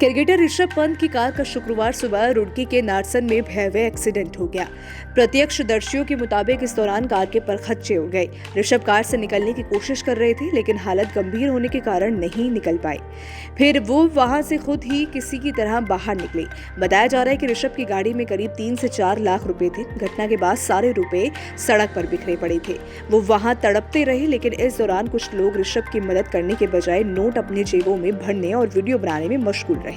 Cricketer Rishabh Pant की car का शुक्रवार सुबह रुड़की के नारसन में भयावह एक्सीडेंट हो गया। प्रत्यक्षदर्शियों के मुताबिक इस दौरान कार के परखच्चे उड़ गए। ऋषभ कार से निकलने की कोशिश कर रहे थे, लेकिन हालत गंभीर होने के कारण नहीं निकल पाए। फिर वो वहां से खुद ही किसी की तरह बाहर निकले। बताया जा रहा है कि ऋषभ की गाड़ी में करीब 3 से 4 लाख रुपए थे। घटना के बाद सारे रुपए सड़क पर बिखरे पड़े थे। वो वहां तड़पते रहे, लेकिन इस दौरान कुछ लोग ऋषभ की मदद करने के बजाय नोट अपनी जेबों में भरने और वीडियो बनाने में मशगूल रहे।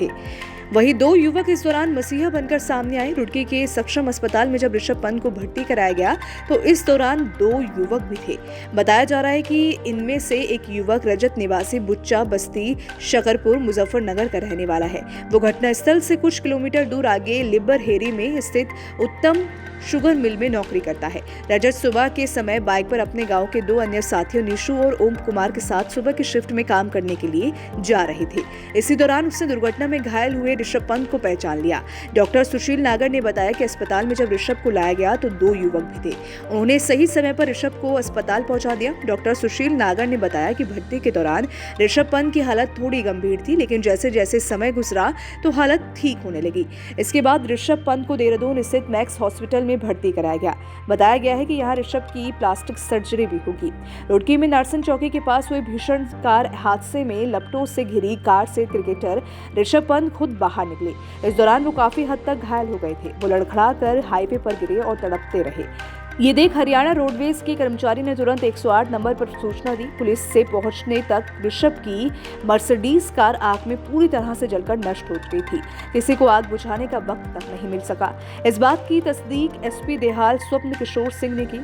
वहीं 2 युवक इस दौरान मसीहा बनकर सामने आए। रुड़की के सक्षम अस्पताल में जब ऋषभ पंत को भर्ती कराया गया तो इस दौरान 2 युवक भी थे। बताया जा रहा है कि इनमें से एक युवक रजत निवासी बुच्चा बस्ती शकरपुर मुजफ्फरनगर का रहने वाला है। वो घटनास्थल से कुछ किलोमीटर दूर आगे लिबरहेरी में स्थित उत्तम शुगर मिल में नौकरी करता है। रजत सुबह के समय बाइक पर अपने गांव के 2 अन्य साथियों निशु और ओम कुमार के साथ सुबह की शिफ्ट में काम करने के लिए जा रहे थे। इसी दौरान उसने दुर्घटना में घायल हुए ऋषभ पंत को पहचान लिया। डॉक्टर सुशील नागर ने बताया कि अस्पताल में जब ऋषभ को लाया गया तो 2 युवक भी थे। उन्होंने सही समय पर ऋषभ को अस्पताल पहुंचा दिया। डॉक्टर सुशील नागर ने बताया कि भर्ती के दौरान ऋषभ पंत की हालत थोड़ी गंभीर थी, लेकिन जैसे जैसे समय गुजरा तो हालत ठीक होने लगी। इसके बाद ऋषभ पंत को देहरादून स्थित मैक्स हॉस्पिटल में भर्ती कराया गया। बताया गया है कि यहाँ ऋषभ की प्लास्टिक सर्जरी भी होगी। रुड़की में नारसन चौकी के पास हुए भीषण कार हादसे में लपटों से घिरी कार से क्रिकेटर ऋषभ पंत खुद बाहर निकले। इस दौरान वो काफी हद तक घायल हो गए थे। वो लड़खड़ा कर हाईवे पर गिरे और तड़पते रहे। ये देख हरियाणा रोडवेज के कर्मचारी ने तुरंत 108 नंबर पर सूचना दी। पुलिस से पहुंचने तक ऋषभ की मर्सिडीज कार आग में पूरी तरह से जलकर नष्ट हो चुकी थी। किसी को आग बुझाने का वक्त तक नहीं मिल सका। इस बात की तस्दीक एसपी देहाल स्वप्न किशोर सिंह ने की।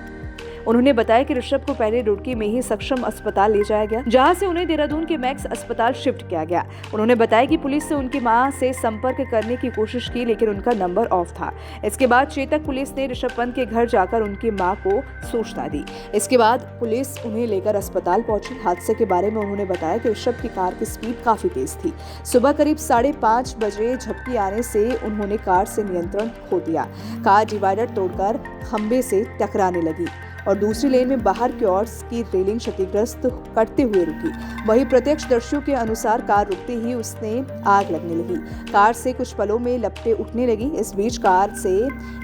उन्होंने बताया कि ऋषभ को पहले रुड़की में ही सक्षम अस्पताल ले जाया गया, जहां से उन्हें देहरादून के मैक्स अस्पताल शिफ्ट किया गया। उन्होंने बताया कि पुलिस से उनकी मां से संपर्क करने की कोशिश की, लेकिन उनका नंबर ऑफ था। इसके बाद चेतक पुलिस ने ऋषभ पंत के घर जाकर उनकी मां को सूचना दी। इसके बाद पुलिस उन्हें लेकर अस्पताल पहुंची। हादसे के बारे में उन्होंने बताया कि ऋषभ की कार की स्पीड काफी तेज थी। सुबह करीब 5:30 बजे झपकी आने से उन्होंने कार से नियंत्रण खो दिया। कार डिवाइडर तोड़कर खंबे से टकराने लगी और दूसरी लेन में बाहर की ओर की रेलिंग क्षतिग्रस्त करते हुए रुकी। वहीं प्रत्यक्षदर्शियों के अनुसार कार रुकते ही उसने आग लगने लगी। कार से कुछ पलों में लपटें उठने लगी। इस बीच कार से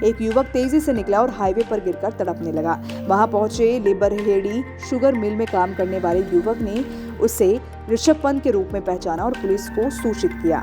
एक युवक तेजी से निकला और हाईवे पर गिरकर तड़पने लगा। वहां पहुंचे लिबरहेरी शुगर मिल में काम करने वाले युवक ने उसे ऋषभ पंत के रूप में पहचाना और पुलिस को सूचित किया।